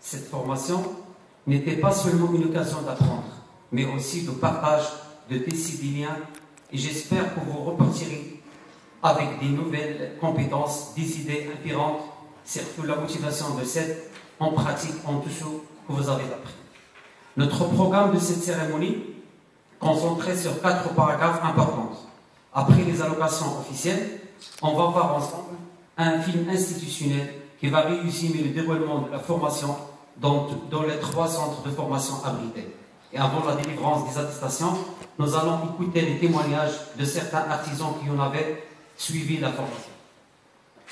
Cette formation n'était pas seulement une occasion d'apprendre, mais aussi de partage, de tisser des liens, et j'espère que vous repartirez avec des nouvelles compétences, des idées inspirantes, surtout la motivation de cette en pratique en tout ce que vous avez appris. Notre programme de cette cérémonie concentré sur 4 paragraphes importants. Après les allocations officielles, on va voir ensemble un film institutionnel qui va résumer le déroulement de la formation dans les 3 centres de formation abrités. Et avant la délivrance des attestations, nous allons écouter les témoignages de certains artisans qui en avaient suivi la formation.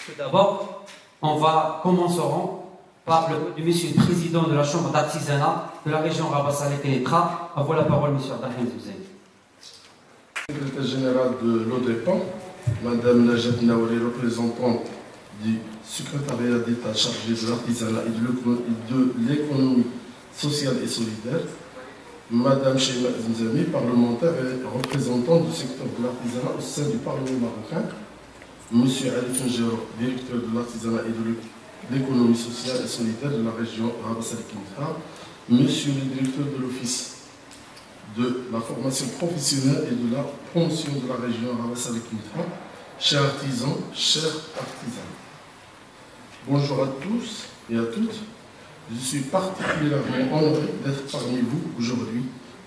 Tout d'abord, on va commencer par le de Monsieur le Président de la Chambre d'artisanat de la région Rabat Salé Ténétra. À vous la parole, Monsieur Abdelhamid Zouzaï. Secrétaire général de l'ODEPAN, Madame Najat Naouri, représentante du secrétariat d'État chargé de l'artisanat et de l'économie sociale et solidaire, Madame Cheima Zimzami, parlementaire et représentante du secteur de l'artisanat au sein du Parlement marocain, Monsieur Ali Fengero, directeur de l'artisanat et de l'économie sociale et solidaire de la région Rabat Salé Ténétra, Monsieur le directeur de l'Office de la formation professionnelle et de la promotion de la région Rabat Salé Ténétra, chers artisans, chers artisans. Bonjour à tous et à toutes. Je suis particulièrement honoré d'être parmi vous aujourd'hui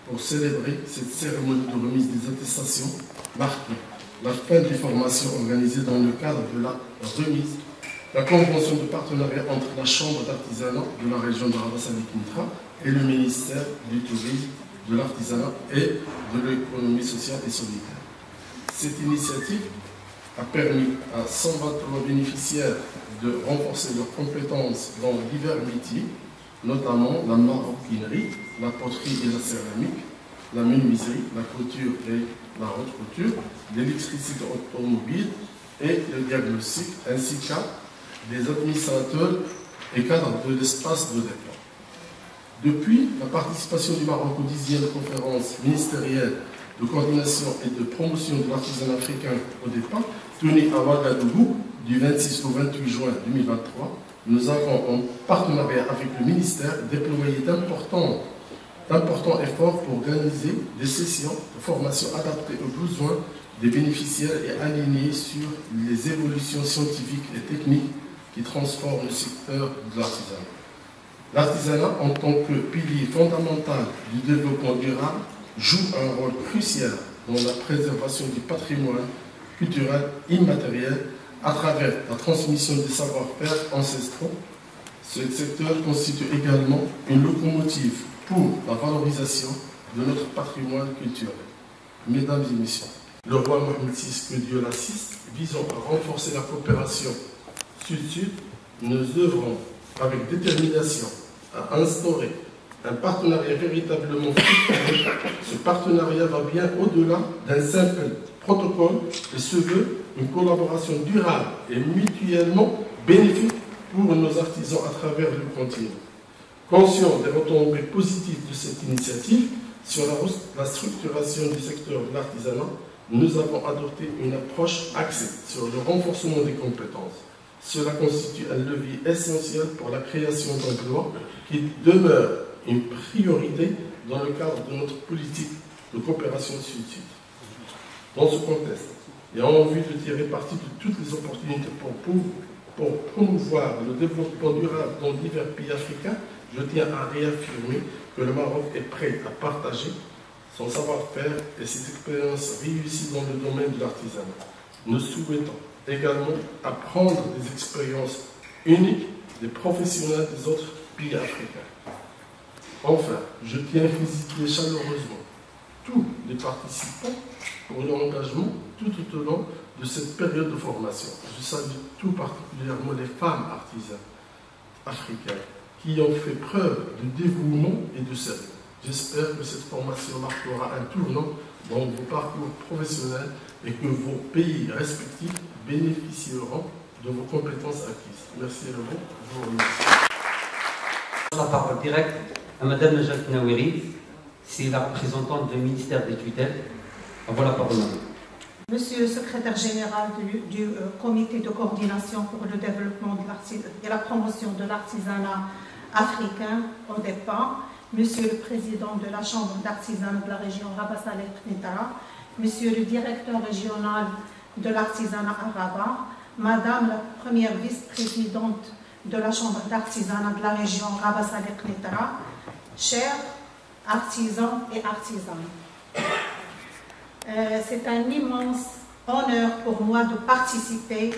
pour célébrer cette cérémonie de remise des attestations marquant la fin des formations organisées dans le cadre de la remise la convention de partenariat entre la Chambre d'artisanat de la région de Rabat Salé Ténétra et le ministère du Tourisme, de l'artisanat et de l'économie sociale et solidaire. Cette initiative a permis à 123 bénéficiaires de renforcer leurs compétences dans divers métiers, notamment la maroquinerie, la poterie et la céramique, la menuiserie, la couture et la haute couture, l'électricité automobile et le diagnostic, ainsi qu'à des administrateurs et cadres de l'espace de départ. Depuis la participation du Maroc aux 10e conférence ministérielle de coordination et de promotion de l'artisanat africain au départ, tenue à Ouagadougou du 26 au 28 juin 2023, nous avons, en partenariat avec le ministère, déployé d'importants efforts pour organiser des sessions de formation adaptées aux besoins des bénéficiaires et alignées sur les évolutions scientifiques et techniques qui transforment le secteur de l'artisanat. L'artisanat, en tant que pilier fondamental du développement durable, joue un rôle crucial dans la préservation du patrimoine culturel immatériel à travers la transmission des savoir-faire ancestraux. Ce secteur constitue également une locomotive pour la valorisation de notre patrimoine culturel. Mesdames et messieurs, le roi Mohamed VI, que Dieu l'assiste, visant à renforcer la coopération Sud-Sud, nous œuvrons avec détermination à instaurer un partenariat véritablement fructueux. Ce partenariat va bien au-delà d'un simple protocole et se veut une collaboration durable et mutuellement bénéfique pour nos artisans à travers le continent. Conscient des retombées positives de cette initiative sur la structuration du secteur de l'artisanat, nous avons adopté une approche axée sur le renforcement des compétences. Cela constitue un levier essentiel pour la création d'emplois qui demeure une priorité dans le cadre de notre politique de coopération Sud-Sud. Dans ce contexte, et en vue de tirer parti de toutes les opportunités pour promouvoir le développement durable dans divers pays africains, je tiens à réaffirmer que le Maroc est prêt à partager son savoir-faire et ses expériences réussies dans le domaine de l'artisanat. Nous souhaitons également apprendre des expériences uniques des professionnels des autres pays africains. Enfin, je tiens à féliciter chaleureusement tous les participants pour leur engagement tout au long de cette période de formation. Je salue tout particulièrement les femmes artisanes africaines qui ont fait preuve de dévouement et de sérieux. J'espère que cette formation marquera un tournant dans vos parcours professionnels et que vos pays respectifs bénéficieront de vos compétences acquises. Merci à vous. Je vous remercie. La parole directe à Madame Najat Naouri, c'est la représentante du ministère des tutelles. Voilà, parole. Monsieur le secrétaire général du comité de coordination pour le développement et la promotion de l'artisanat africain, ODEPA, Monsieur le président de la Chambre d'artisanat de la région Rabat Saleh Knitara, Monsieur le directeur régional de l'artisanat à Rabat, Madame la première vice-présidente de la Chambre d'artisanat de la région Rabat Saleh Knitara, chers artisans et artisanes. C'est un immense honneur pour moi de participer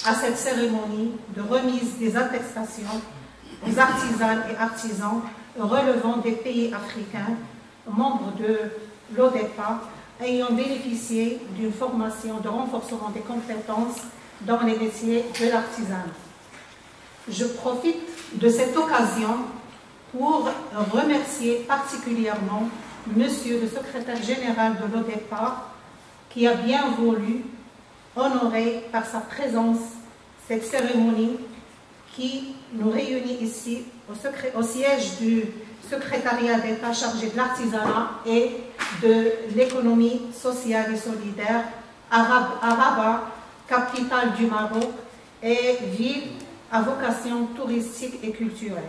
à cette cérémonie de remise des attestations aux artisanes et artisans relevant des pays africains, membres de l'ODEPA, ayant bénéficié d'une formation de renforcement des compétences dans les métiers de l'artisanat. Je profite de cette occasion pour remercier particulièrement Monsieur le secrétaire général de l'ODEPA, qui a bien voulu honorer par sa présence cette cérémonie qui nous réunit ici au siège du secrétariat d'État chargé de l'artisanat et de l'économie sociale et solidaire à Rabat, capitale du Maroc et ville à vocation touristique et culturelle.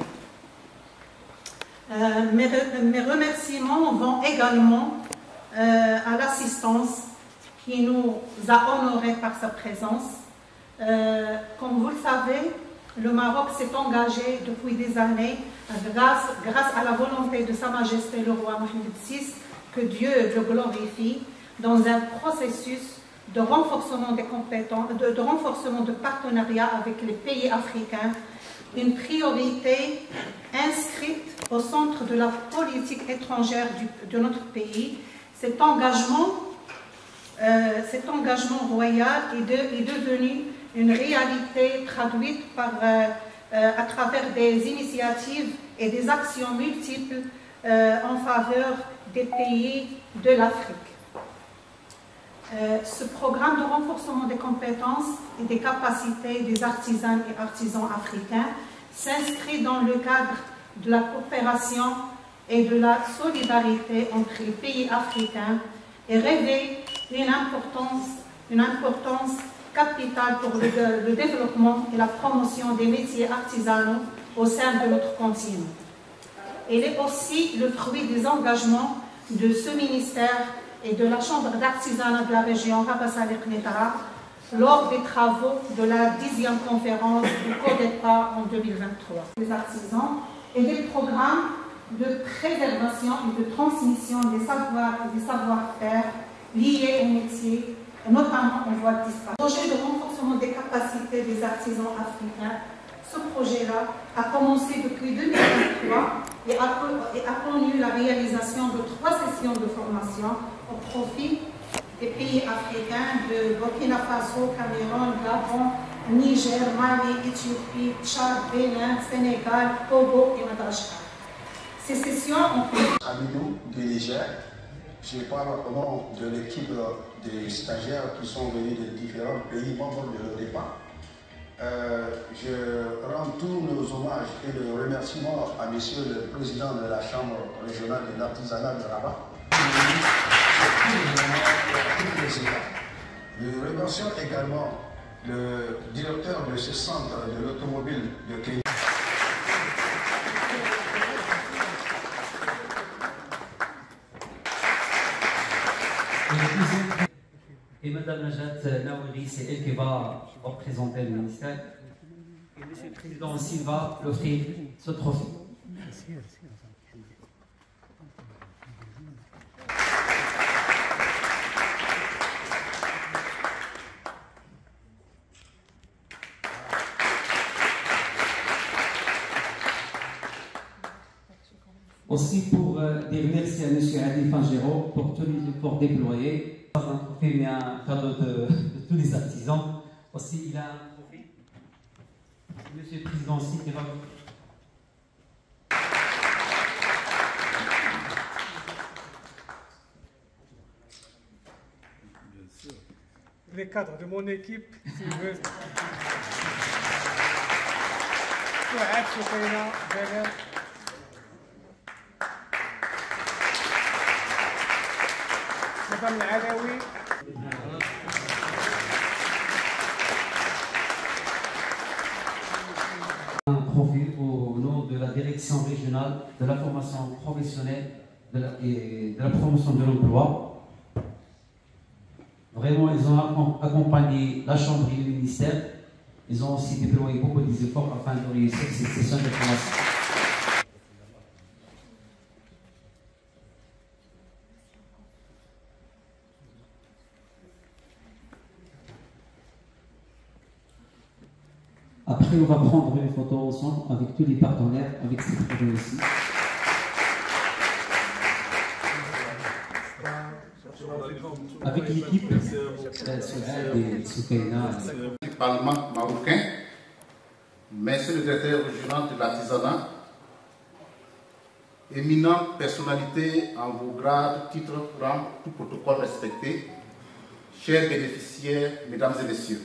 Mes remerciements vont également à l'assistance qui nous a honorés par sa présence. Comme vous le savez, le Maroc s'est engagé depuis des années, grâce à la volonté de Sa Majesté le roi Mohamed VI, que Dieu le glorifie, dans un processus de renforcement des compétences, de renforcement de partenariat avec les pays africains, une priorité inscrite au centre de la politique étrangère de notre pays. Cet engagement royal est devenu une réalité traduite à travers des initiatives et des actions multiples en faveur des pays de l'Afrique. Ce programme de renforcement des compétences et des capacités des artisanes et artisans africains s'inscrit dans le cadre de la coopération et de la solidarité entre les pays africains et revêt une importance capitale pour le développement et la promotion des métiers artisanaux au sein de notre continent. Il est aussi le fruit des engagements de ce ministère et de la Chambre d'artisanat de la région Rabat Saleh Knitara lors des travaux de la 10e conférence du CODEPA en 2023. Les artisans et des programmes de préservation et de transmission des savoirs et des savoir-faire liés au métier, notamment en voie de disparition. Projet de renforcement des capacités des artisans africains. Ce projet-là a commencé depuis 2023 et a connu la réalisation de 3 sessions de formation au profit des pays africains de Burkina Faso, Cameroun, Gabon, Niger, Mali, Éthiopie, Tchad, Bénin, Sénégal, Togo et Madagascar. Ces sessions ont... Amidou du Niger, je parle au nom de l'équipe des stagiaires qui sont venus de différents pays membres de l'ODEPA. Je rends tous nos hommages et le remerciement à Monsieur le Président de la Chambre régionale de l'artisanat de Rabat. Nous remercions également le directeur de ce centre de l'automobile de Kenya. Et Madame Najat Naouri, c'est elle qui va représenter le ministère. Et Monsieur le Président aussi va l'offrir ce trophée. Aussi pour dire merci à M. Adi Fangero pour tous les efforts déployés. Pas un trophée mais un cadeau de tous les artisans. Aussi il a un trophée. Monsieur le Président aussi qui va... Les cadres de mon équipe, s'ils veulent. حسام العلوي. Un profil au nom de la direction régionale de la formation professionnelle et de la promotion de l'emploi. Vraiment, ils ont accompagné la Chambre et le ministère. Ils ont aussi déployé beaucoup d'efforts afin de réussir cette session de formation. Après, on va prendre une photo ensemble avec tous les partenaires, avec ces projets aussi. Avec l'équipe Du Parlement marocain, Monsieur le directeur régional de l'artisanat, éminente personnalité en vos grades, titres, rangs, tout protocole respecté, chers bénéficiaires, mesdames et messieurs.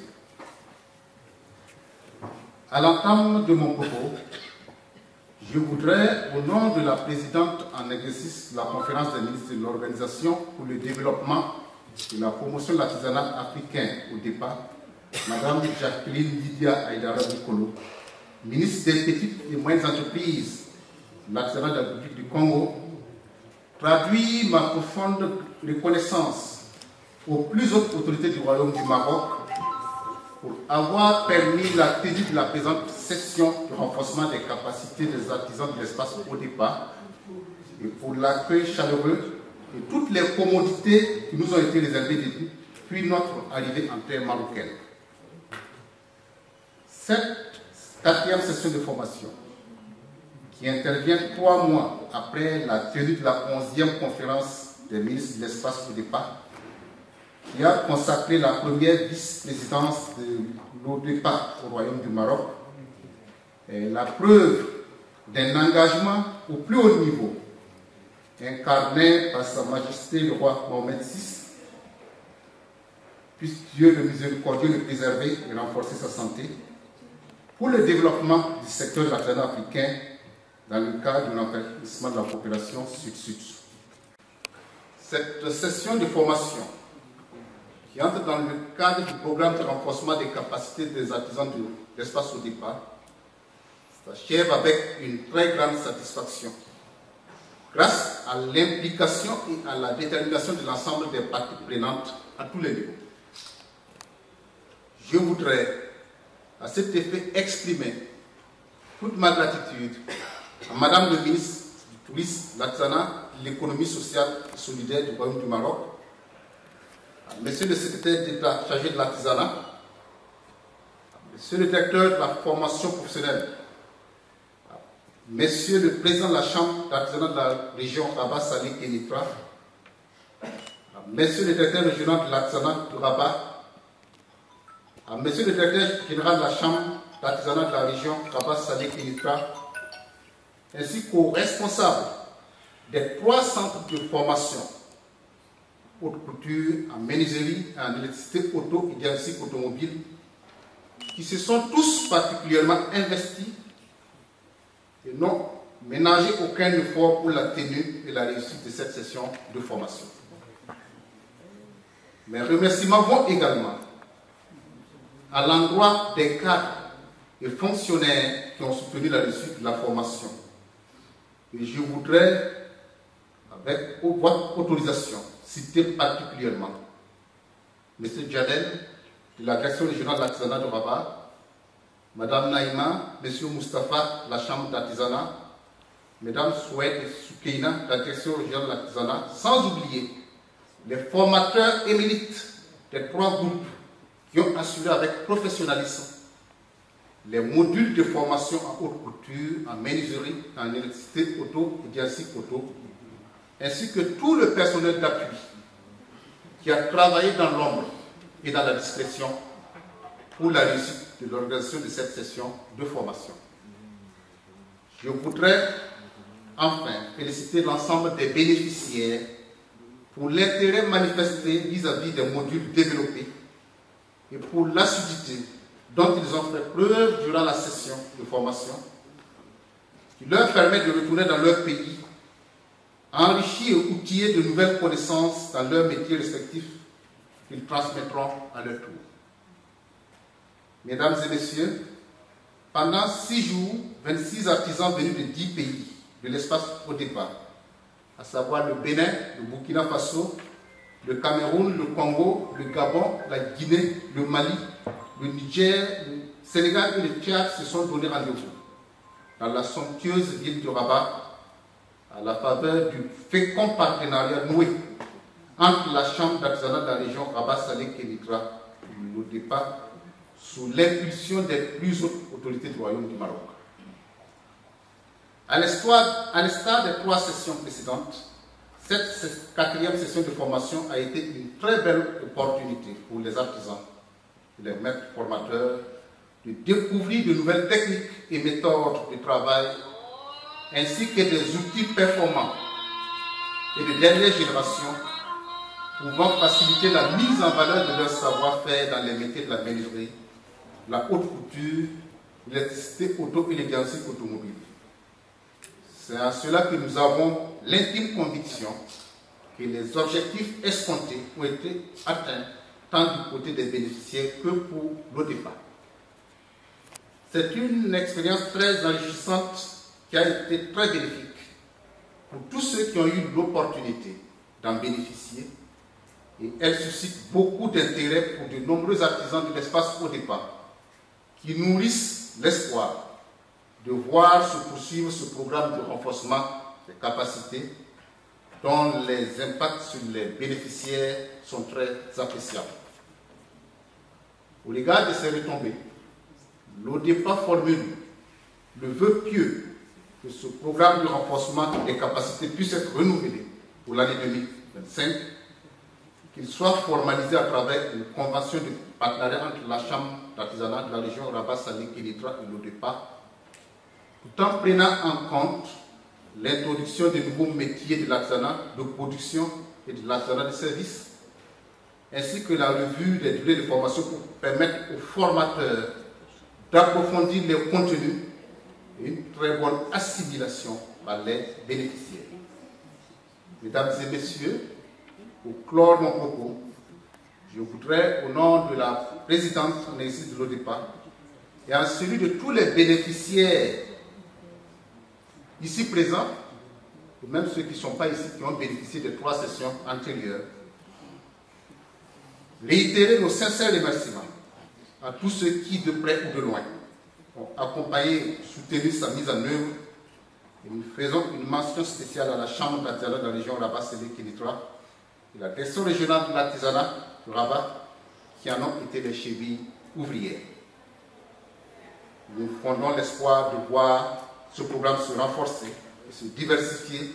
À l'entame de mon propos, je voudrais, au nom de la présidente en exercice de la conférence des ministres de l'Organisation pour le développement et la promotion de l'artisanat africain au départ, Madame Jacqueline Lydia Aïdara Bikolo, ministre des Petites et Moyennes Entreprises de l'artisanat de la République du Congo, traduire ma profonde reconnaissance aux plus hautes autorités du Royaume du Maroc pour avoir permis la tenue de la présente session de renforcement des capacités des artisans de l'espace au départ et pour l'accueil chaleureux et toutes les commodités qui nous ont été réservées depuis notre arrivée en terre marocaine. Cette quatrième session de formation, qui intervient 3 mois après la tenue de la 11e conférence des ministres de l'espace au départ, qui a consacré la première vice-présidence de l'ODEPA au Royaume du Maroc, est la preuve d'un engagement au plus haut niveau, incarné par Sa Majesté le roi Mohamed VI, puisse Dieu le miséricordieux le préserver et renforcer sa santé, pour le développement du secteur de l'artisanat africain dans le cadre de l'enrichissement de la coopération Sud-Sud. Cette session de formation, qui entre dans le cadre du programme de renforcement des capacités des artisans de l'espace au départ, s'achève avec une très grande satisfaction, grâce à l'implication et à la détermination de l'ensemble des parties prenantes à tous les niveaux. Je voudrais, à cet effet, exprimer toute ma gratitude à Madame le ministre du Tourisme, l'Artisanat, l'économie sociale et solidaire du Royaume du Maroc, Monsieur le secrétaire d'État chargé de l'artisanat, Monsieur le directeur de la formation professionnelle, Monsieur le président de la Chambre d'artisanat de la région Rabat Salé et Nitra, Monsieur le directeur régional de l'artisanat de Rabat, Monsieur le directeur général de la Chambre d'artisanat de la région Rabat Salé et Nitra, ainsi qu'aux responsables des 3 centres de formation haute couture, en menuiserie, en électricité auto et diagnostic automobile, qui se sont tous particulièrement investis et n'ont ménagé aucun effort pour la tenue et la réussite de cette session de formation. Mes remerciements vont également à l'endroit des cadres et fonctionnaires qui ont soutenu la réussite de la formation. Et je voudrais, avec votre autorisation, citer particulièrement M. Djadel de la direction régionale de l'artisanat de Rabat, Mme Naïma, M. Moustapha de la chambre d'artisanat, Mme Soued et Soukeina de la direction régionale de l'artisanat, sans oublier les formateurs émérites des 3 groupes qui ont assuré avec professionnalisme les modules de formation en haute couture, en menuiserie, en électricité auto et diagnostic auto, ainsi que tout le personnel d'appui qui a travaillé dans l'ombre et dans la discrétion pour la réussite de l'organisation de cette session de formation. Je voudrais enfin féliciter l'ensemble des bénéficiaires pour l'intérêt manifesté vis-à-vis des modules développés et pour l'assiduité dont ils ont fait preuve durant la session de formation, qui leur permet de retourner dans leur pays enrichis et outillés de nouvelles connaissances dans leurs métiers respectifs qu'ils transmettront à leur tour. Mesdames et messieurs, pendant 6 jours, 26 artisans venus de 10 pays de l'espace au départ, à savoir le Bénin, le Burkina Faso, le Cameroun, le Congo, le Gabon, la Guinée, le Mali, le Niger, le Sénégal et le Tchad se sont donné rendez-vous dans la somptueuse ville de Rabat, à la faveur du fécond partenariat noué entre la Chambre d'artisanat de la région Rabat-Salé-Kénitra et l'ODEPA, sous l'impulsion des plus hautes autorités du Royaume du Maroc. À l'instar des 3 sessions précédentes, cette 4e session de formation a été une très belle opportunité pour les artisans et les maîtres formateurs de découvrir de nouvelles techniques et méthodes de travail, ainsi que des outils performants et de dernière génération pouvant faciliter la mise en valeur de leur savoir-faire dans les métiers de la menuiserie, la haute couture, l'électricité auto et les diagnostics automobiles. C'est en cela que nous avons l'intime conviction que les objectifs escomptés ont été atteints tant du côté des bénéficiaires que pour l'ODEPA. C'est une expérience très enrichissante qui a été très bénéfique pour tous ceux qui ont eu l'opportunité d'en bénéficier, et elle suscite beaucoup d'intérêt pour de nombreux artisans de l'espace ODEPA qui nourrissent l'espoir de voir se poursuivre ce programme de renforcement des capacités dont les impacts sur les bénéficiaires sont très appréciables. Au regard de ces retombées, l'ODEPA formule le vœu pieux que ce programme de renforcement des capacités puisse être renouvelé pour l'année 2025, qu'il soit formalisé à travers une convention de partenariat entre la Chambre d'artisanat de la région Rabat-Salé-Kénitra et l'ODEPA, tout en prenant en compte l'introduction de nouveaux métiers de l'artisanat de production et de l'artisanat de service, ainsi que la revue des durées de formation pour permettre aux formateurs d'approfondir les contenus et une très bonne assimilation par les bénéficiaires. Mesdames et messieurs, pour clore mon propos, je voudrais, au nom de la présidente en exercice de l'ODEPA et en celui de tous les bénéficiaires ici présents, ou même ceux qui ne sont pas ici, qui ont bénéficié des 3 sessions antérieures, réitérer nos sincères remerciements à tous ceux qui, de près ou de loin, ont accompagné et soutenu sa mise en œuvre. Et nous faisons une mention spéciale à la Chambre d'artisanat de la région Rabat-Salé-Kénitra et la direction régionale de l'artisanat de Rabat, qui en ont été les chevilles ouvrières. Nous fondons l'espoir de voir ce programme se renforcer et se diversifier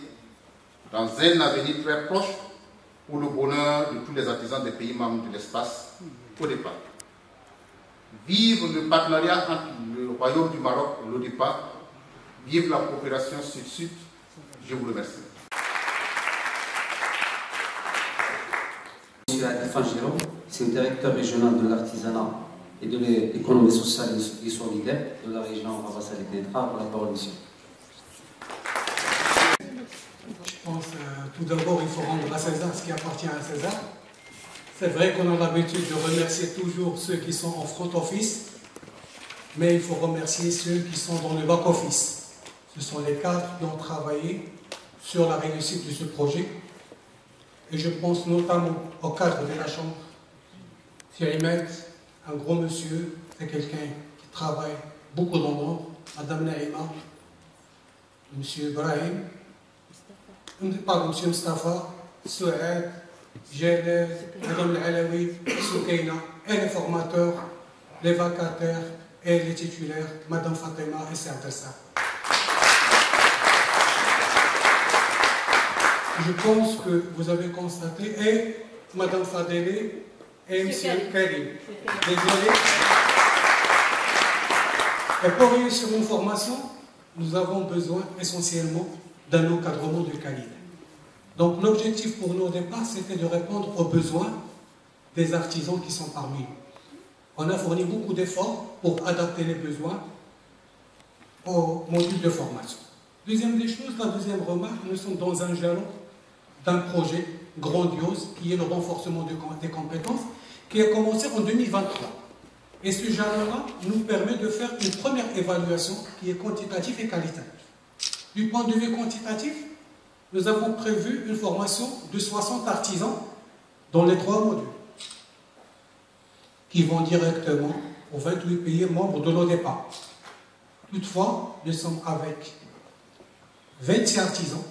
dans un avenir très proche pour le bonheur de tous les artisans des pays membres de l'espace au départ. Vive le partenariat entre le Royaume du Maroc et l'ODEPA. Vive la coopération sud-sud. Je vous remercie. Monsieur Adifan Giraud, c'est le directeur régional de l'artisanat et de l'économie sociale et solidaire de la région Rabat-Salé-Kénitra. Pour la parole, monsieur. Je pense tout d'abord il faut rendre à César ce qui appartient à César. C'est vrai qu'on a l'habitude de remercier toujours ceux qui sont en front office, mais il faut remercier ceux qui sont dans le back office. Ce sont les cadres qui ont travaillé sur la réussite de ce projet. Et je pense notamment au cadre de la Chambre. Thierry Met, un gros monsieur, c'est quelqu'un qui travaille beaucoup dans l'ombre. Madame Naïma, monsieur Ibrahim, pardon, monsieur Mustafa, Souad, Jalel, Madame Alaoui, Soukaina, et les formateurs, les vacataires et les titulaires, Madame Fatima et Serdessa. Je pense que vous avez constaté, et Madame Fadeli et Monsieur Karim. Désolé. Et pour réussir une formation, nous avons besoin essentiellement d'un encadrement de qualité. Donc l'objectif pour nous au départ, c'était de répondre aux besoins des artisans qui sont parmi nous. On a fourni beaucoup d'efforts pour adapter les besoins au module de formation. Deuxième des choses, la deuxième remarque, nous sommes dans un jalon d'un projet grandiose qui est le renforcement des compétences qui a commencé en 2023. Et ce jalon-là nous permet de faire une première évaluation qui est quantitative et qualitative. Du point de vue quantitatif, nous avons prévu une formation de 60 artisans dans les 3 modules qui vont directement aux 28 pays membres de l'ODEPA. Toutefois, nous sommes avec 26 artisans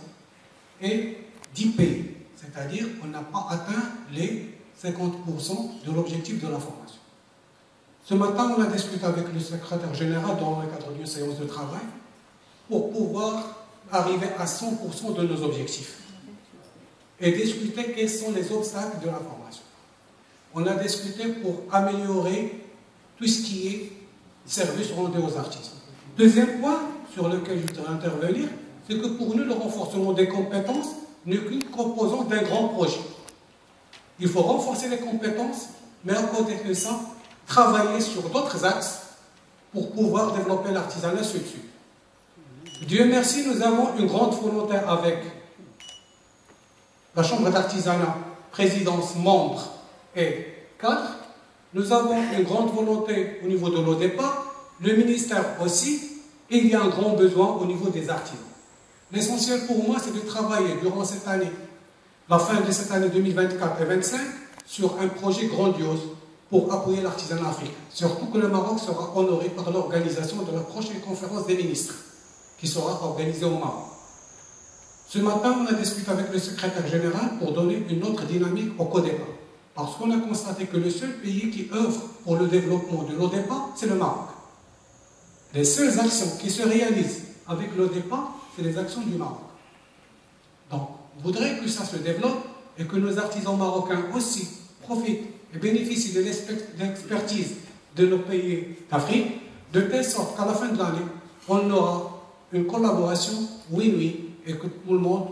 et 10 pays, c'est-à-dire qu'on n'a pas atteint les 50% de l'objectif de la formation. Ce matin, on a discuté avec le secrétaire général dans le cadre d'une séance de travail pour pouvoir arriver à 100% de nos objectifs et discuter quels sont les obstacles de la formation. On a discuté pour améliorer tout ce qui est service rendu aux artisans. Deuxième point sur lequel je voudrais intervenir, c'est que pour nous, le renforcement des compétences n'est qu'une composante d'un grand projet. Il faut renforcer les compétences, mais à côté de ça, travailler sur d'autres axes pour pouvoir développer l'artisanat sud-sud. Dieu merci, nous avons une grande volonté avec la Chambre d'artisanat, présidence, membres et cadres. Nous avons une grande volonté au niveau de l'ODEPA, le ministère aussi, et il y a un grand besoin au niveau des artisans. L'essentiel pour moi, c'est de travailler durant cette année, la fin de cette année 2024 et 2025, sur un projet grandiose pour appuyer l'artisanat africain. Surtout que le Maroc sera honoré par l'organisation de la prochaine conférence des ministres, qui sera organisée au Maroc. Ce matin, on a discuté avec le secrétaire général pour donner une autre dynamique au CODEPA. Parce qu'on a constaté que le seul pays qui œuvre pour le développement de l'ODEPA, c'est le Maroc. Les seules actions qui se réalisent avec l'ODEPA, c'est les actions du Maroc. Donc, on voudrait que ça se développe et que nos artisans marocains aussi profitent et bénéficient de l'expertise de nos pays d'Afrique, de telle sorte qu'à la fin de l'année, on aura une collaboration win-win et que tout le monde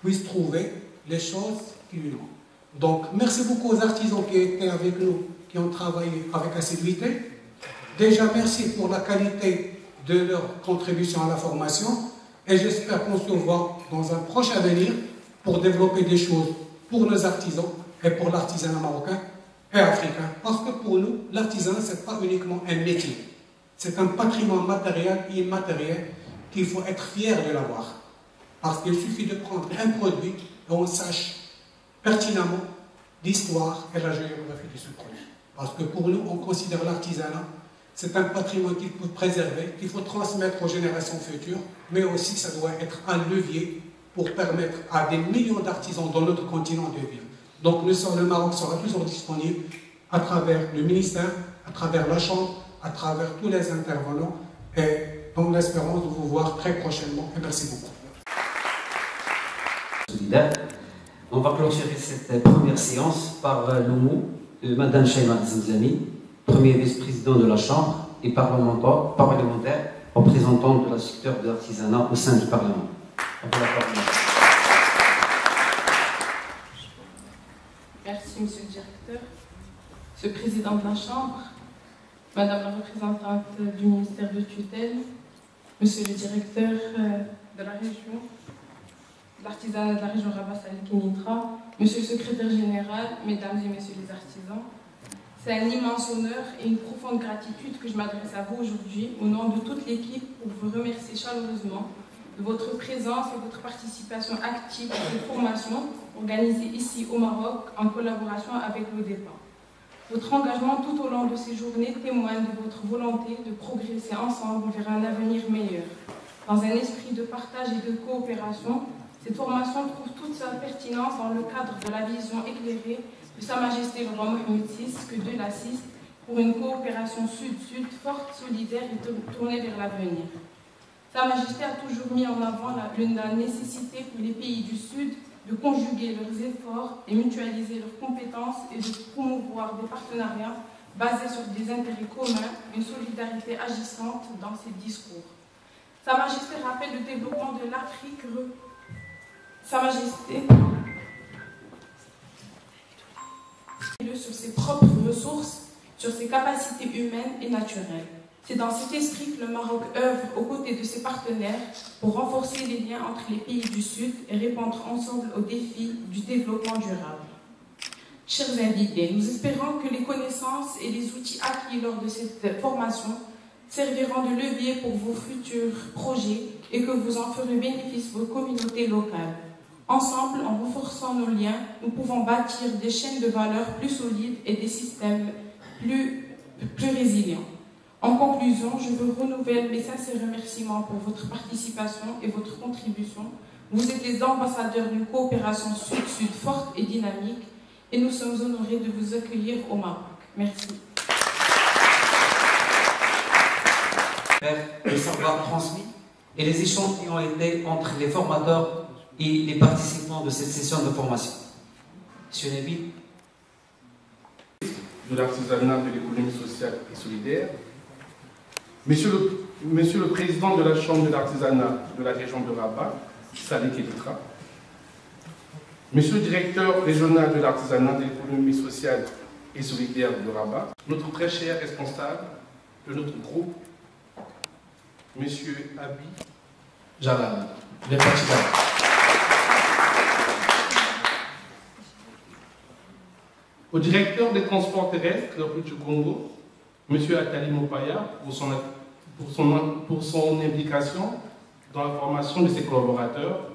puisse trouver les choses qui lui manquent. Donc, merci beaucoup aux artisans qui étaient avec nous, qui ont travaillé avec assiduité. Déjà, merci pour la qualité de leur contribution à la formation et j'espère qu'on se voit dans un prochain avenir pour développer des choses pour nos artisans et pour l'artisanat marocain et africain. Parce que pour nous, l'artisanat, ce n'est pas uniquement un métier. C'est un patrimoine matériel et immatériel qu'il faut être fier de l'avoir. Parce qu'il suffit de prendre un produit et on sache pertinemment l'histoire et la géographie de ce produit. Parce que pour nous, on considère l'artisanat, c'est un patrimoine qu'il faut préserver, qu'il faut transmettre aux générations futures, mais aussi ça doit être un levier pour permettre à des millions d'artisans dans notre continent de vivre. Donc le Maroc sera toujours disponible à travers le ministère, à travers la Chambre, à travers tous les intervenants, et dans l'espérance de vous voir très prochainement. Et merci beaucoup. On va clôturer cette première séance par le mot de Mme Chaima Zemzami, premier vice-président de la Chambre et parlementaire représentante de la secteur de l'artisanat au sein du Parlement. Merci, Monsieur le Directeur. Monsieur le Président de la Chambre, Madame la représentante du ministère de tutelle, Monsieur le Directeur de la région, l'artisanat de la région Rabat Salé-Kénitra, Monsieur le Secrétaire général, Mesdames et Messieurs les artisans, c'est un immense honneur et une profonde gratitude que je m'adresse à vous aujourd'hui au nom de toute l'équipe pour vous remercier chaleureusement de votre présence et votre participation active à cette formation organisée ici au Maroc en collaboration avec l'ODEPA. Votre engagement tout au long de ces journées témoigne de votre volonté de progresser ensemble vers un avenir meilleur. Dans un esprit de partage et de coopération, cette formation trouve toute sa pertinence dans le cadre de la vision éclairée de Sa Majesté le roi Mohammed VI, que Dieu l'assiste, pour une coopération sud-sud forte, solidaire et tournée vers l'avenir. Sa Majesté a toujours mis en avant la nécessité pour les pays du Sud de conjuguer leurs efforts et mutualiser leurs compétences et de promouvoir des partenariats basés sur des intérêts communs, une solidarité agissante dans ses discours. Sa Majesté rappelle le développement de l'Afrique. Sa Majesté sur ses propres ressources, sur ses capacités humaines et naturelles. C'est dans cet esprit que le Maroc œuvre aux côtés de ses partenaires pour renforcer les liens entre les pays du Sud et répondre ensemble aux défis du développement durable. Chers invités, nous espérons que les connaissances et les outils acquis lors de cette formation serviront de levier pour vos futurs projets et que vous en ferez bénéfice vos communautés locales. Ensemble, en renforçant nos liens, nous pouvons bâtir des chaînes de valeur plus solides et des systèmes plus résilients. En conclusion, je veux renouveler mes sincères remerciements pour votre participation et votre contribution. Vous êtes les ambassadeurs d'une coopération Sud-Sud forte et dynamique et nous sommes honorés de vous accueillir au Maroc. Merci. Le savoir transmis et les échanges qui ont été entre les formateurs et les participants de cette session de formation. Monsieur Nabil. De l'artisanat, de l'économie sociale et solidaire. Monsieur le Président de la Chambre de l'artisanat de la région de Rabat, Saleh Kéditra. Monsieur le Directeur régional de l'artisanat, de l'économie sociale et solidaire de Rabat. Notre très cher responsable de notre groupe, Monsieur Abi Jalal, les partisans. Au directeur des transports terrestres du Congo, M. Atali Mopaya, pour son implication dans la formation de ses collaborateurs,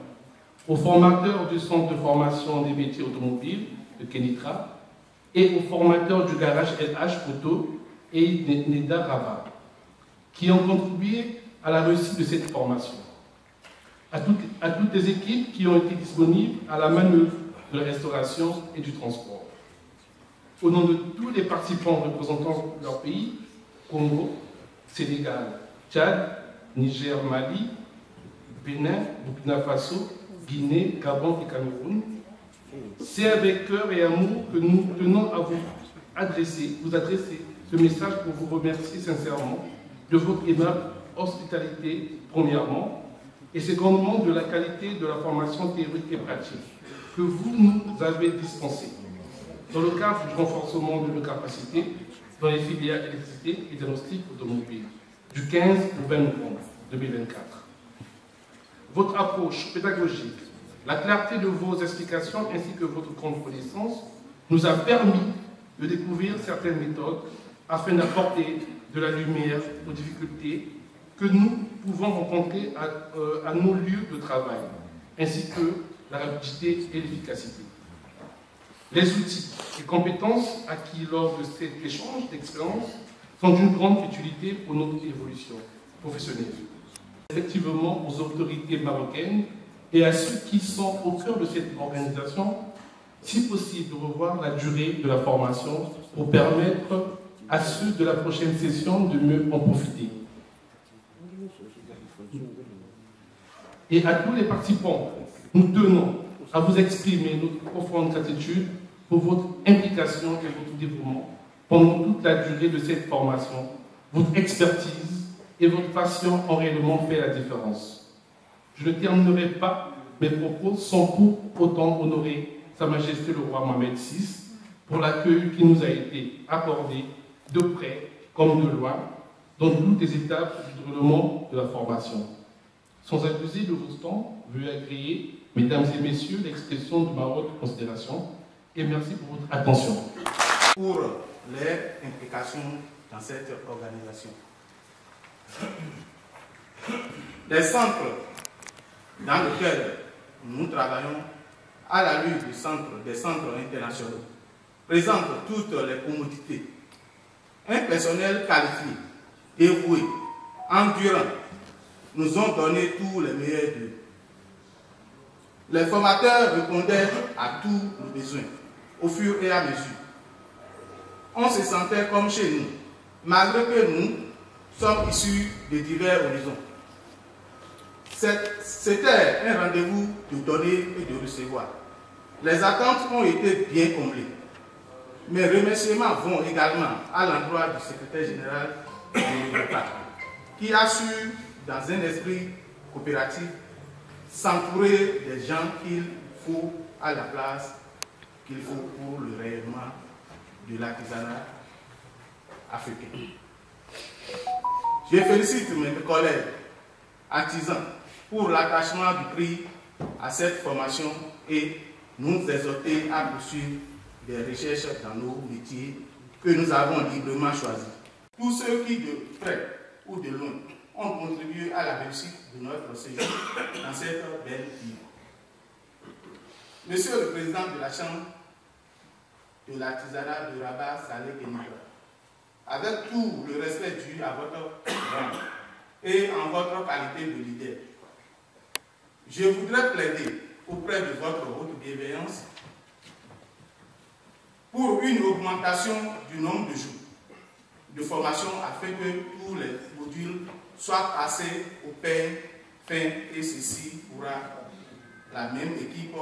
au formateur du centre de formation des métiers automobiles de Kénitra et au formateur du garage LH Auto et Neda Rabat, qui ont contribué à la réussite de cette formation. À toutes les équipes qui ont été disponibles à la manœuvre de la restauration et du transport. Au nom de tous les participants représentant leur pays, Congo, Sénégal, Tchad, Niger, Mali, Bénin, Burkina Faso, Guinée, Gabon et Cameroun, c'est avec cœur et amour que nous tenons à vous adresser ce message pour vous remercier sincèrement de votre aimable hospitalité, premièrement, et secondement de la qualité de la formation théorique et pratique que vous nous avez dispensée dans le cadre du renforcement de nos capacités dans les filières électricité et diagnostic automobile du 15 au 20 novembre 2024. Votre approche pédagogique, la clarté de vos explications ainsi que votre grande connaissance nous a permis de découvrir certaines méthodes afin d'apporter de la lumière aux difficultés que nous pouvons rencontrer à nos lieux de travail, ainsi que la rapidité et l'efficacité. Les outils et compétences acquis lors de cet échange d'expériences sont d'une grande utilité pour notre évolution professionnelle. Effectivement, aux autorités marocaines et à ceux qui sont au cœur de cette organisation, si possible, de revoir la durée de la formation pour permettre à ceux de la prochaine session de mieux en profiter. Et à tous les participants, nous tenons à vous exprimer notre profonde gratitude pour votre implication et votre dévouement pendant toute la durée de cette formation. Votre expertise et votre passion ont réellement fait la différence. Je ne terminerai pas mes propos sans pour autant honorer Sa Majesté le Roi Mohamed VI pour l'accueil qui nous a été accordé de près comme de loin dans toutes les étapes du déroulement de la formation. Sans abuser de votre temps, veuillez agréer, mesdames et messieurs, l'expression de ma haute considération et merci pour votre attention. Pour leur implication dans cette organisation. Les centres dans lesquels nous travaillons à la lutte des centres internationaux présentent toutes les commodités. Un personnel qualifié, dévoué, endurant, nous ont donné tous les meilleurs d'eux. Les formateurs répondaient à tous nos besoins au fur et à mesure. On se sentait comme chez nous, malgré que nous sommes issus de divers horizons. C'était un rendez-vous de donner et de recevoir. Les attentes ont été bien comblées. Mes remerciements vont également à l'endroit du secrétaire général de l'État, qui a su, dans un esprit coopératif, s'entourer des gens qu'il faut à la place qu'il faut pour le rayonnement de l'artisanat africain. Je félicite mes collègues artisans pour l'attachement du prix à cette formation et nous exhorter à poursuivre des recherches dans nos métiers que nous avons librement choisis. Tous ceux qui, de près ou de loin, ont contribué à la réussite de notre séjour dans cette belle ville. Monsieur le Président de la Chambre de l'artisanat de Rabat, Salé Kénika, avec tout le respect dû à votre rang et en votre qualité de leader, je voudrais plaider auprès de votre haute bienveillance pour une augmentation du nombre de jours de formation afin que tous les modules soient passés au peigne fin et ceci pourra la même équipe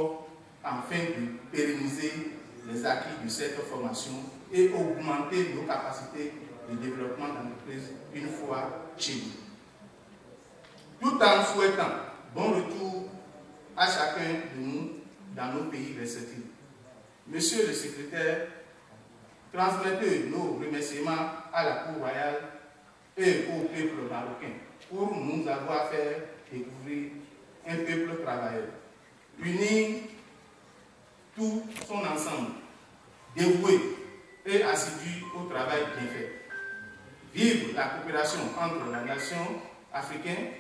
afin de pérenniser les acquis de cette formation et augmenter nos capacités de développement d'entreprise une fois chez nous. Tout en souhaitant bon retour à chacun de nous dans nos pays respectifs. Monsieur le secrétaire, transmettez nos remerciements à la Cour royale et au peuple marocain pour nous avoir fait découvrir un peuple travailleur, uni tout son ensemble, dévoué et assidu au travail bien fait. Vive la coopération entre la nation africaine,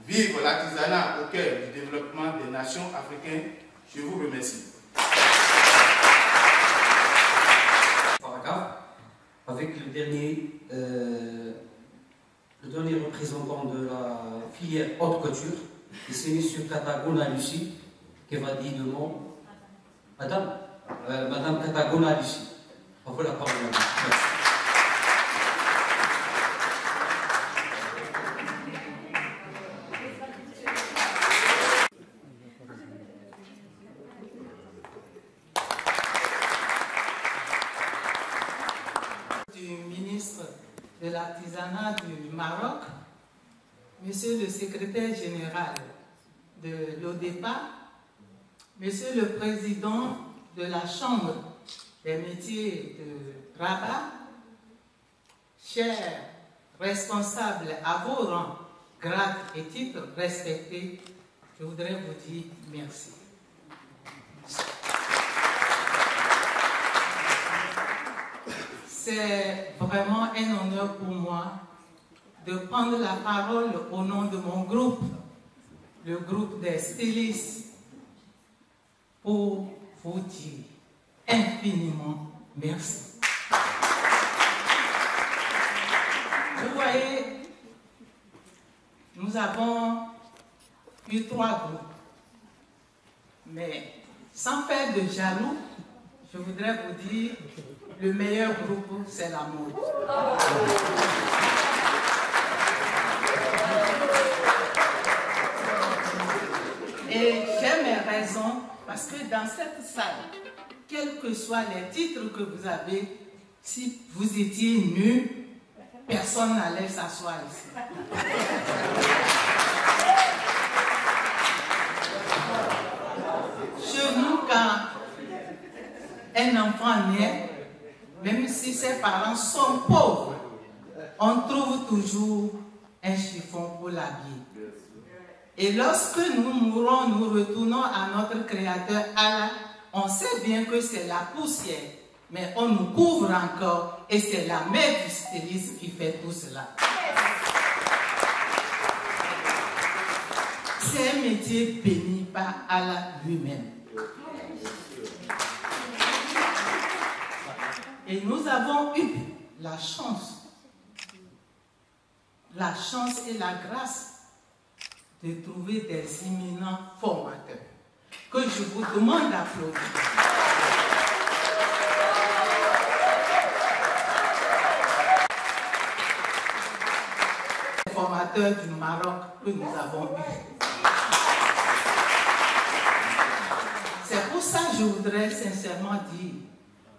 vive l'artisanat au cœur du développement des nations africaines. Je vous remercie. Avec le dernier représentant de la filière haute couture, et c'est M. Katagona Lucie qui va dire le mot. Madame Katagona Lucie. On vous la parole. Merci. De l'artisanat du Maroc, Monsieur le secrétaire général de l'ODEPA, Monsieur le président de la Chambre des métiers de Rabat, chers responsables à vos rangs, grades et titres respectés, je voudrais vous dire merci. C'est vraiment un honneur pour moi de prendre la parole au nom de mon groupe, le groupe des stylistes, pour vous dire infiniment merci. Vous voyez, nous avons eu 3 groupes, mais sans faire de jaloux, je voudrais vous dire le meilleur groupe, c'est la mode. Et j'ai mes raisons, parce que dans cette salle, quels que soient les titres que vous avez, si vous étiez nus, personne n'allait s'asseoir ici. Chez nous, quand un enfant naît, même si ses parents sont pauvres, on trouve toujours un chiffon pour l'habiller. Et lorsque nous mourons, nous retournons à notre Créateur Allah, on sait bien que c'est la poussière, mais on nous couvre encore et c'est la mère du styliste qui fait tout cela. C'est un métier béni par Allah lui-même. Et nous avons eu la chance et la grâce de trouver des éminents formateurs que je vous demande d'applaudir. Les formateurs du Maroc que nous avons eu. C'est pour ça que je voudrais sincèrement dire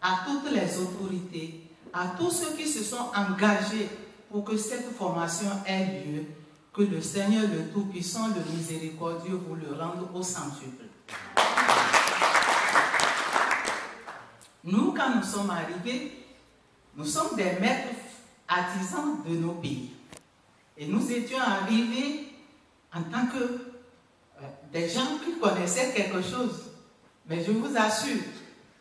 à toutes les autorités, à tous ceux qui se sont engagés pour que cette formation ait lieu, que le Seigneur le Tout-Puissant, le Miséricordieux, vous le rende au centuple. Nous, quand nous sommes arrivés, nous sommes des maîtres artisans de nos pays. Et nous étions arrivés en tant que des gens qui connaissaient quelque chose. Mais je vous assure,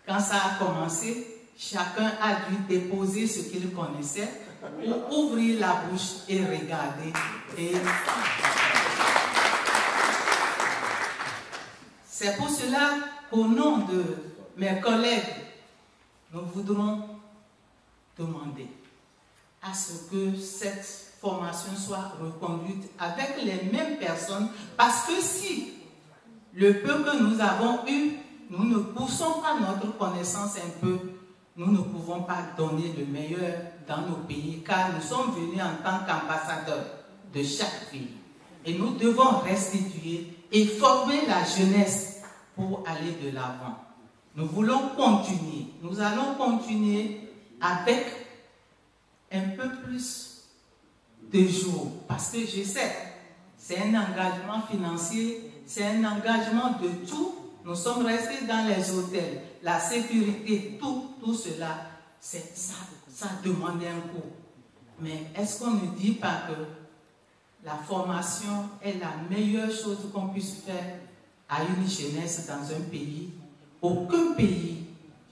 quand ça a commencé, chacun a dû déposer ce qu'il connaissait pour ouvrir la bouche et regarder. Et c'est pour cela qu'au nom de mes collègues, nous voudrons demander à ce que cette formation soit reconduite avec les mêmes personnes, parce que si le peu que nous avons eu, nous ne poussons pas notre connaissance un peu, nous ne pouvons pas donner le meilleur dans nos pays, car nous sommes venus en tant qu'ambassadeurs de chaque pays. Et nous devons restituer et former la jeunesse pour aller de l'avant. Nous voulons continuer. Nous allons continuer avec un peu plus de jours, parce que je sais, c'est un engagement financier, c'est un engagement de tout. Nous sommes restés dans les hôtels, la sécurité, tout cela, ça demande un coût. Mais est-ce qu'on ne dit pas que la formation est la meilleure chose qu'on puisse faire à une jeunesse dans un pays? Aucun pays,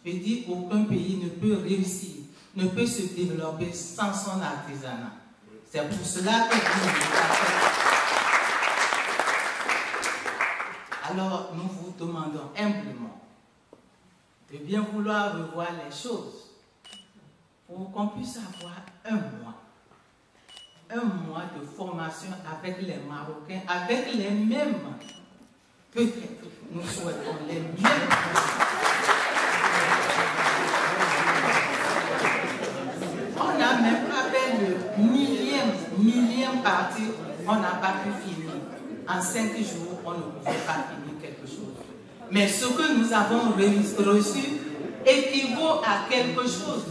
je dis aucun pays ne peut réussir, ne peut se développer sans son artisanat. C'est pour cela que alors nous vous demandons humblement de bien vouloir revoir les choses pour qu'on puisse avoir un mois de formation avec les Marocains, avec les mêmes, peut-être nous souhaitons les mêmes. On n'a même pas fait le millième partie, on n'a pas pu finir. En 5 jours, on ne pouvait pas finir quelque chose. Mais ce que nous avons reçu équivaut à quelque chose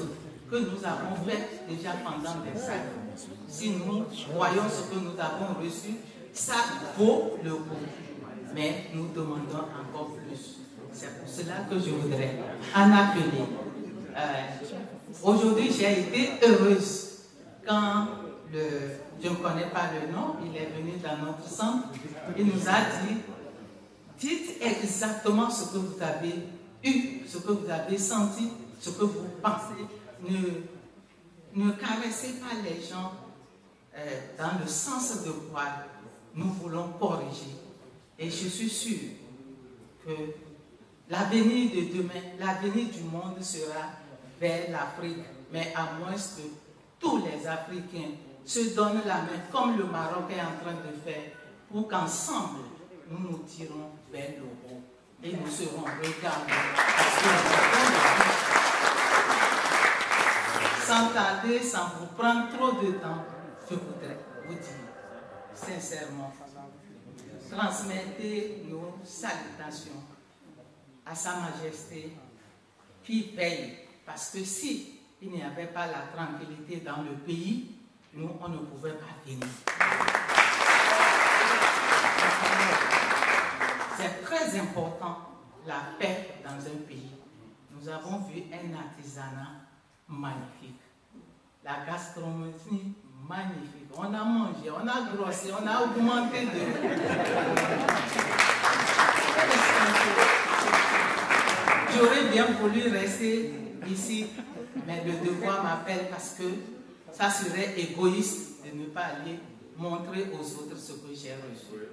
que nous avons fait déjà pendant des années. Si nous voyons ce que nous avons reçu, ça vaut le coup. Mais nous demandons encore plus. C'est pour cela que je voudrais en appeler. Aujourd'hui, j'ai été heureuse quand je ne connais pas le nom, il est venu dans notre centre, il nous a dit, dites exactement ce que vous avez eu, ce que vous avez senti, ce que vous pensez. Ne caressez pas les gens dans le sens de quoi nous voulons corriger. Et je suis sûre que l'avenir de demain, l'avenir du monde sera vers l'Afrique, mais à moins que tous les Africains se donnent la main, comme le Maroc est en train de faire, pour qu'ensemble, nous nous tirons vers le haut et nous serons regardés. Sans tarder, sans vous prendre trop de temps, je voudrais vous dire sincèrement, transmettez nos salutations à Sa Majesté qui veille, parce que si il n'y avait pas la tranquillité dans le pays, nous, on ne pouvait pas venir. C'est très important, la paix dans un pays. Nous avons vu un artisanat magnifique. La gastronomie magnifique. On a mangé, on a grossi, on a augmenté de... J'aurais bien voulu rester ici, mais le devoir m'appelle parce que ça serait égoïste de ne pas aller montrer aux autres ce que j'ai reçu.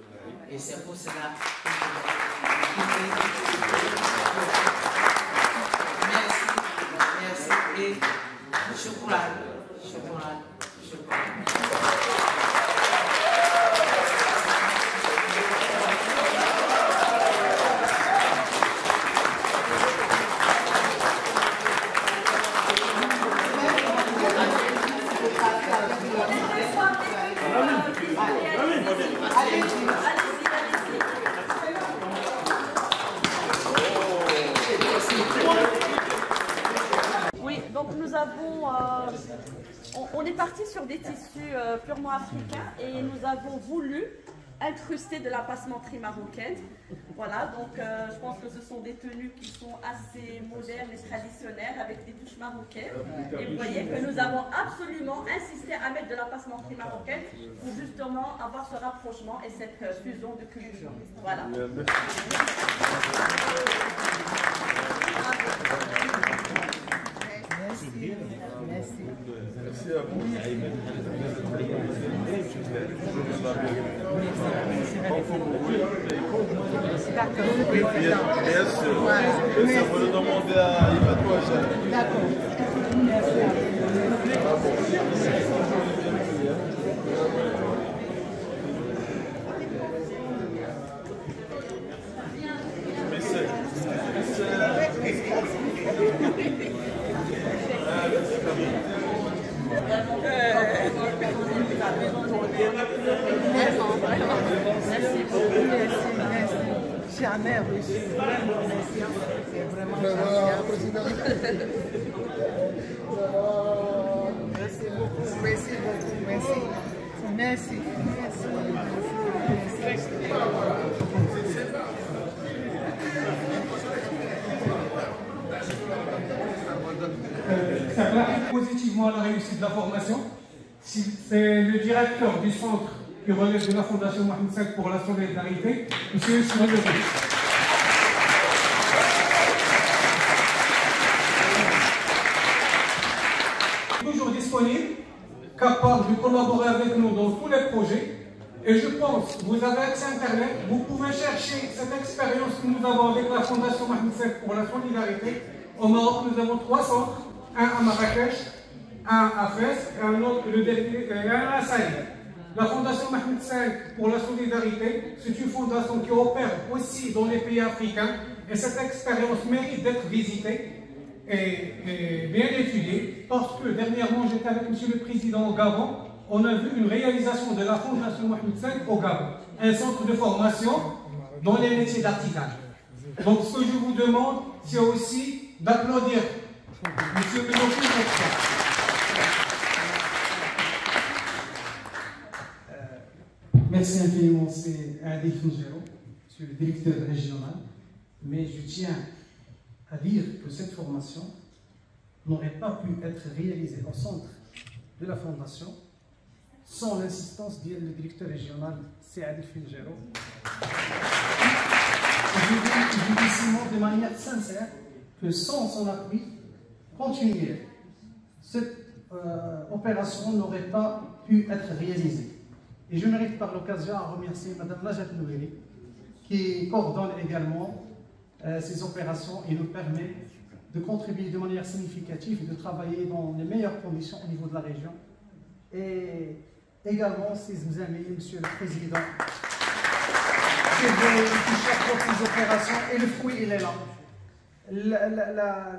Et c'est pour cela que merci. Et je crois. Oui, donc nous avons, on est parti sur des tissus purement africains et nous avons voulu incrustées de la passementerie marocaine. Voilà, donc je pense que ce sont des tenues qui sont assez modernes et traditionnelles avec des touches marocaines. Et vous voyez que nous avons absolument insisté à mettre de la passementerie marocaine pour justement avoir ce rapprochement et cette fusion de culture. Voilà. Merci. Merci à vous. Bien sûr. Ça va le demander à Ibatou Hachal. D'accord. Merci à vous. Merci beaucoup. Merci. Jamais reçu. Merci. C'est vraiment gentil. Merci beaucoup. Merci beaucoup. Merci. Merci. Ça participe positivement à la réussite de la formation. C'est le directeur du centre qui relève de la Fondation Mohamed V pour la solidarité, M. Cyril Leroux. Toujours disponible, capable de collaborer avec nous dans tous les projets. Et je pense, vous avez accès à Internet, vous pouvez chercher cette expérience que nous avons avec la Fondation Mohamed V pour la solidarité. Au Maroc, nous avons 3 centres, un à Marrakech, un à Fès et un autre, à Saïd. La Fondation Mohamed V pour la solidarité, c'est une fondation qui opère aussi dans les pays africains et cette expérience mérite d'être visitée et bien étudiée parce que dernièrement j'étais avec M. le Président au Gabon, on a vu une réalisation de la Fondation Mohamed V au Gabon, un centre de formation dans les métiers d'artisanat. Donc ce que je vous demande, c'est aussi d'applaudir M. le Président. Merci infiniment, c'est Adil Fougero, je suis le directeur régional, mais je tiens à dire que cette formation n'aurait pas pu être réalisée au centre de la fondation sans l'assistance du directeur régional, c'est Adil Fougero. Je dis ici de manière sincère que sans son appui continuel, cette opération n'aurait pas pu être réalisée. Et je mérite par l'occasion à remercier Mme Najat Noueri qui coordonne également ces opérations et nous permet de contribuer de manière significative et de travailler dans les meilleures conditions au niveau de la région. Et également ses amis, Monsieur le Président, qui chapeaute ces opérations et le fruit il est là.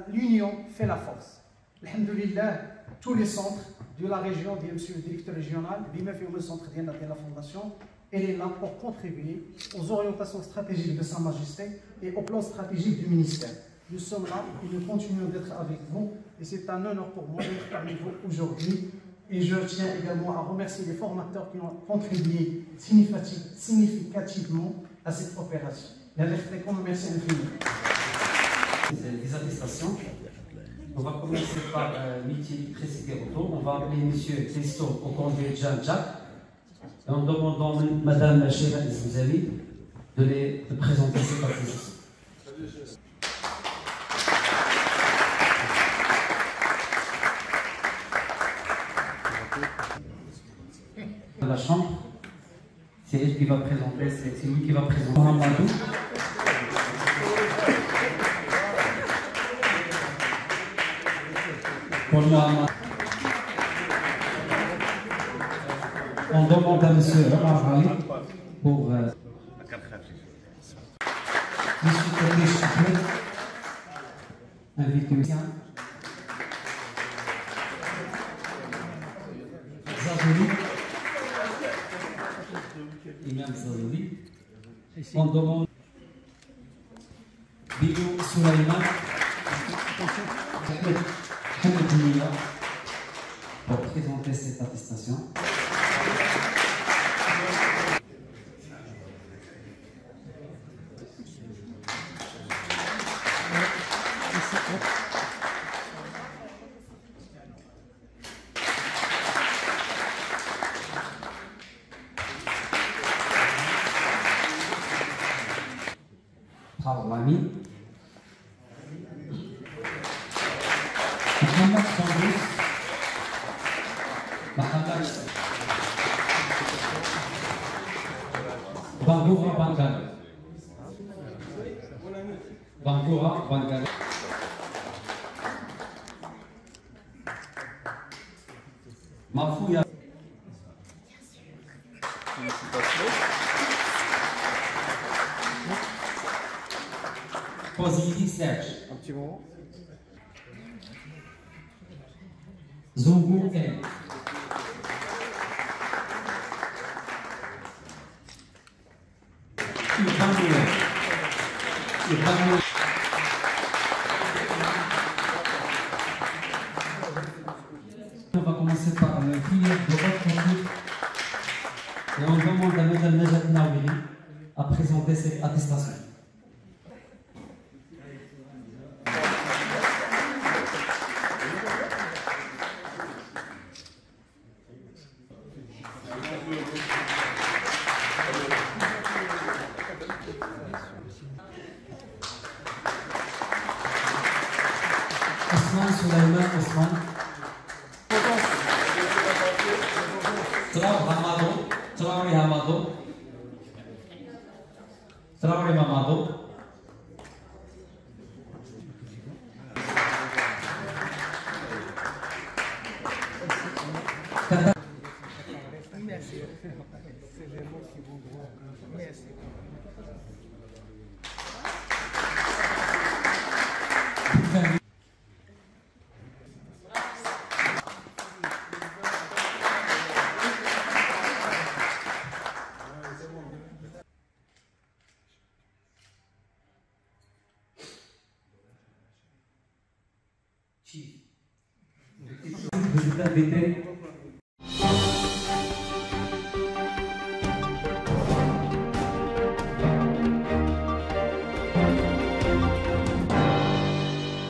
L'union fait la force. Alhamdulillah, tous les centres de la région, dit Monsieur le directeur régional, le centre de la Fondation, elle est là pour contribuer aux orientations stratégiques de Sa Majesté et au plan stratégique du ministère. Nous sommes là et nous continuons d'être avec vous et c'est un honneur pour moi d'être parmi vous aujourd'hui. Et je tiens également à remercier les formateurs qui ont contribué significativement à cette opération. Merci infiniment. Des attestations. On va commencer par Miti précédé autour. On va appeler M. Testo au conduit Jean-Jacques. En demandant Mme Chera Ismouzavi de présenter cette attestation. De la Chambre, c'est elle qui va présenter, c'est lui qui va présenter. Pour moi, on demande à M. Omar Ali pour M. Khalil Choulet, invité aussi. Zazouli, Imam Zazouli. On demande Bilou Soulaïman, pour présenter cette attestation. Tawlani, Mohamed Fandous, Mohamed Bangoura Bangal, Bangoura Bangal, Mafouya. Positive Serge. Un petit moment. Zongo L. On va commencer par le filière de votre équipe et on demande à Mme Najat Naouri à présenter cette attestation. Osman Sulaiman Osman. Traoré Hamado. Traoré Mamado. Merci. C'est les mots qui vont droit. Merci. Chief.